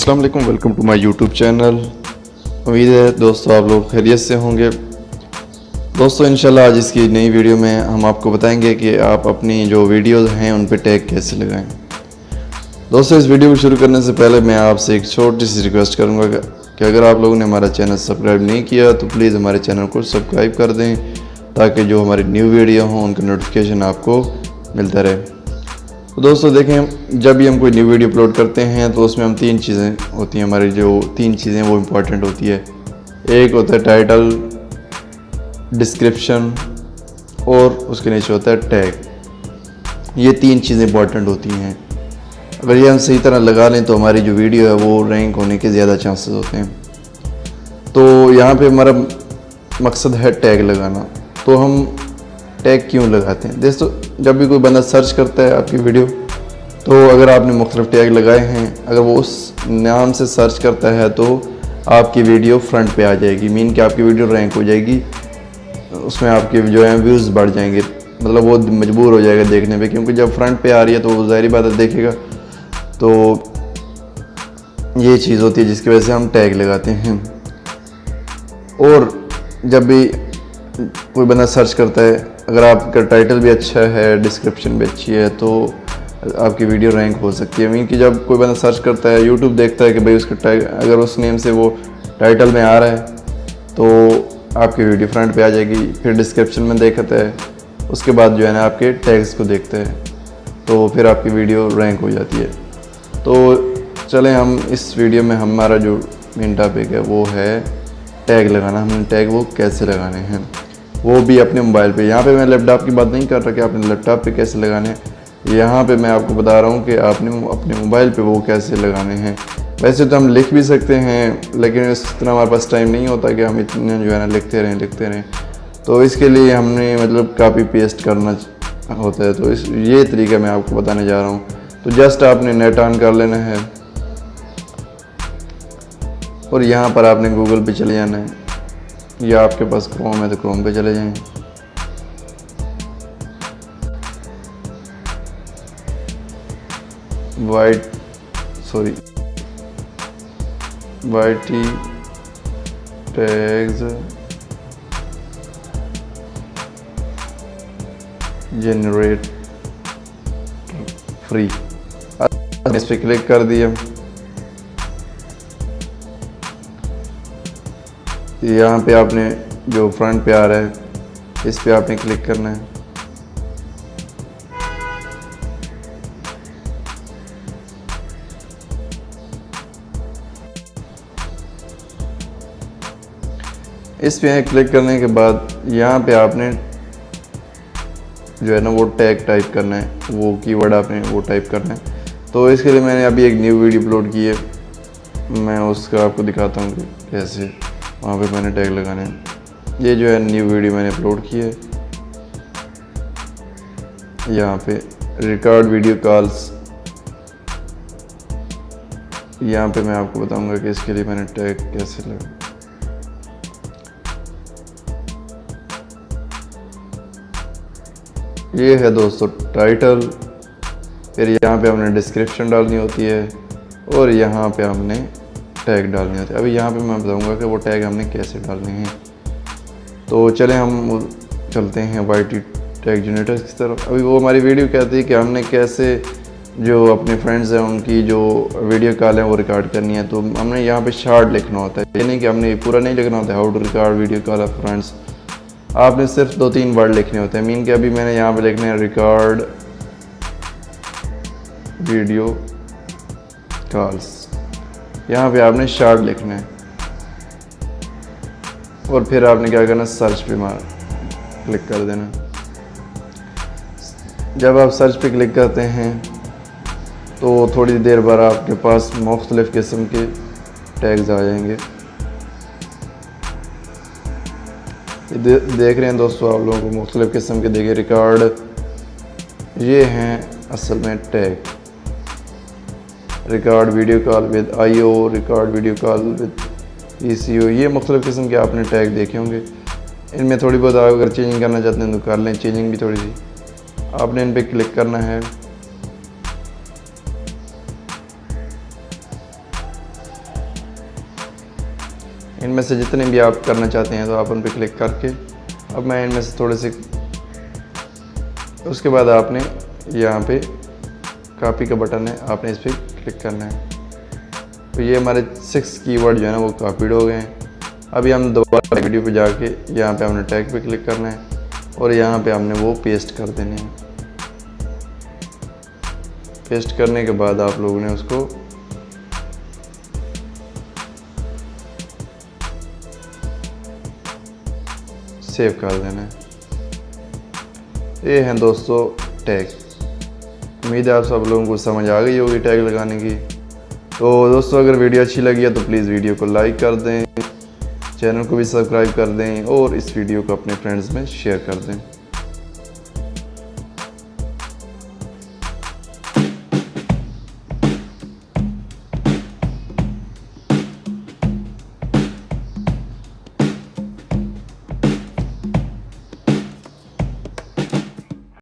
अस्सलाम वालेकुम, welcome to my YouTube channel. उम्मीद है दोस्तों आप लोग खैरियत से होंगे। दोस्तों इंशाल्लाह आज इसकी नई वीडियो में हम आपको बताएंगे कि आप अपनी जो वीडियोस हैं उन पे टैग कैसे लगाएं। दोस्तों इस वीडियो को शुरू करने से पहले मैं आपसे एक छोटी सी रिक्वेस्ट करूंगा कि अगर आप लोगों ने हमारा चैनल सब्सक्राइब नहीं किया तो प्लीज़ हमारे चैनल को सब्सक्राइब कर दें ताकि जो हमारी न्यू वीडियो हो उनका नोटिफिकेशन आपको मिलता रहे। तो दोस्तों देखें, जब भी हम कोई न्यू वीडियो अपलोड करते हैं तो उसमें हम तीन चीज़ें होती हैं, हमारी जो तीन चीज़ें वो इम्पोर्टेंट होती है। एक होता है टाइटल, डिस्क्रिप्शन और उसके नीचे होता है टैग। ये तीन चीज़ें इंपॉर्टेंट होती हैं। अगर ये हम सही तरह लगा लें तो हमारी जो वीडियो है वो रैंक होने के ज़्यादा चांसेस होते हैं। तो यहाँ पे हमारा मकसद है टैग लगाना। तो हम टैग क्यों लगाते हैं? दोस्तों जब भी कोई बंदा सर्च करता है आपकी वीडियो, तो अगर आपने मुख्तलिफ टैग लगाए हैं, अगर वो उस नाम से सर्च करता है तो आपकी वीडियो फ्रंट पे आ जाएगी। मीन कि आपकी वीडियो रैंक हो जाएगी, उसमें आपके जो है व्यूज़ बढ़ जाएंगे। मतलब वो मजबूर हो जाएगा देखने पे, क्योंकि जब फ्रंट पे आ रही है तो वो ज़ाहिर बात है देखेगा। तो ये चीज़ होती है जिसकी वजह से हम टैग लगाते हैं। और जब भी कोई बंदा सर्च करता है, अगर आपका टाइटल भी अच्छा है, डिस्क्रिप्शन भी अच्छी है, तो आपकी वीडियो रैंक हो सकती है। मीन कि जब कोई बंदा सर्च करता है, यूट्यूब देखता है कि भाई उसका टैग अगर उस नेम से वो टाइटल में आ रहा है तो आपकी वीडियो फ्रंट पे आ जाएगी। फिर डिस्क्रिप्शन में देखता है, उसके बाद जो है ना आपके टैग्स को देखते हैं, तो फिर आपकी वीडियो रैंक हो जाती है। तो चलें हम इस वीडियो में हमारा जो मेन टॉपिक है वो है टैग लगाना। हमने टैग वो कैसे लगाने हैं, वो भी अपने मोबाइल पे। यहाँ पे मैं लैपटॉप की बात नहीं कर रहा कि आपने लैपटॉप पे कैसे लगाने हैं। यहाँ पे मैं आपको बता रहा हूँ कि आपने अपने मोबाइल पे वो कैसे लगाने हैं। वैसे तो हम लिख भी सकते हैं, लेकिन इस तरह हमारे पास टाइम नहीं होता कि हम इतने जो है ना लिखते रहें। तो इसके लिए हमने मतलब कॉपी पेस्ट करना होता है। तो ये तरीका मैं आपको बताने जा रहा हूँ। तो जस्ट आपने नेट ऑन कर लेना है और यहाँ पर आपने गूगल पे चले जाना है, या आपके पास क्रोम है तो क्रोम पे चले जाएं। YT टैग्स जनरेट फ्री, इस पे क्लिक कर दिया। यहाँ पे आपने जो फ्रंट पे आ रहा है इस पे आपने क्लिक करना है। इस पे क्लिक करने के बाद यहाँ पे आपने जो है ना वो टैग टाइप करना है, वो कीवर्ड आपने वो टाइप करना है। तो इसके लिए मैंने अभी एक न्यू वीडियो अपलोड की है, मैं उसका आपको दिखाता हूँ कि कैसे वहाँ पे मैंने टैग लगाने हैं। ये जो है न्यू वीडियो मैंने अपलोड की है। यहाँ पे रिकॉर्ड वीडियो कॉल्स, यहाँ पे मैं आपको बताऊंगा कि इसके लिए मैंने टैग कैसे लगा। ये है दोस्तों टाइटल, फिर यहाँ पे हमने डिस्क्रिप्शन डालनी होती है और यहाँ पे हमने टैग डालने होते हैं। अभी यहाँ पे मैं बताऊंगा कि वो टैग हमने कैसे डालने हैं। तो चलें हम चलते हैं YT टैग जनरेटर्स की तरफ। अभी वो हमारी वीडियो कहती है कि हमने कैसे जो अपने फ्रेंड्स हैं उनकी जो वीडियो कॉल है वो रिकॉर्ड करनी है। तो हमने यहाँ पे शॉर्ट लिखना होता है, ये नहीं कि हमने पूरा नहीं लिखना होता है। How to record video call of friends, आपने सिर्फ 2-3 वर्ड लिखने होते हैं। मीन कि अभी मैंने यहाँ पे लिखने हैं रिकॉर्ड वीडियो कॉल्स, यहाँ पे आपने शॉर्ट लिखना है और फिर आपने क्या करना, सर्च पे क्लिक कर देना। जब आप सर्च पे क्लिक करते हैं तो थोड़ी देर बाद आपके पास मुख्तलिफ़ किस्म के टैग्स आ जाएंगे। देख रहे हैं दोस्तों आप लोगों को मुख्तलिफ़ किस्म के देखिए रिकॉर्ड, ये हैं असल में tag. Record video call with IO, record video call with ECO, ये मुख्तलिफ़ किस्म के आपने टैग देखे होंगे। इनमें थोड़ी बहुत आप अगर चेंजिंग करना चाहते हैं तो कर लें, चेंजिंग भी थोड़ी सी। आपने इन पे क्लिक करना है इनमें से जितने भी आप करना चाहते हैं तो आप उन पर क्लिक करके, अब मैं इनमें से थोड़े से, उसके बाद आपने यहाँ पे कॉपी का बटन है, आपने इस पर क्लिक करना है। तो ये हमारे 6 कीवर्ड जो है ना वो कॉपीड हो गए हैं। अभी हम दोबारा वीडियो पे जाके यहाँ पे हमने टैग पे क्लिक करना है और यहाँ पे हमने वो पेस्ट कर देने हैं। पेस्ट करने के बाद आप लोगों ने उसको सेव कर देना है। ये हैं दोस्तों टैग। उम्मीद है आप सब लोगों को समझ आ गई होगी टैग लगाने की। तो दोस्तों अगर वीडियो अच्छी लगी है तो प्लीज़ वीडियो को लाइक कर दें, चैनल को भी सब्सक्राइब कर दें और इस वीडियो को अपने फ्रेंड्स में शेयर कर दें।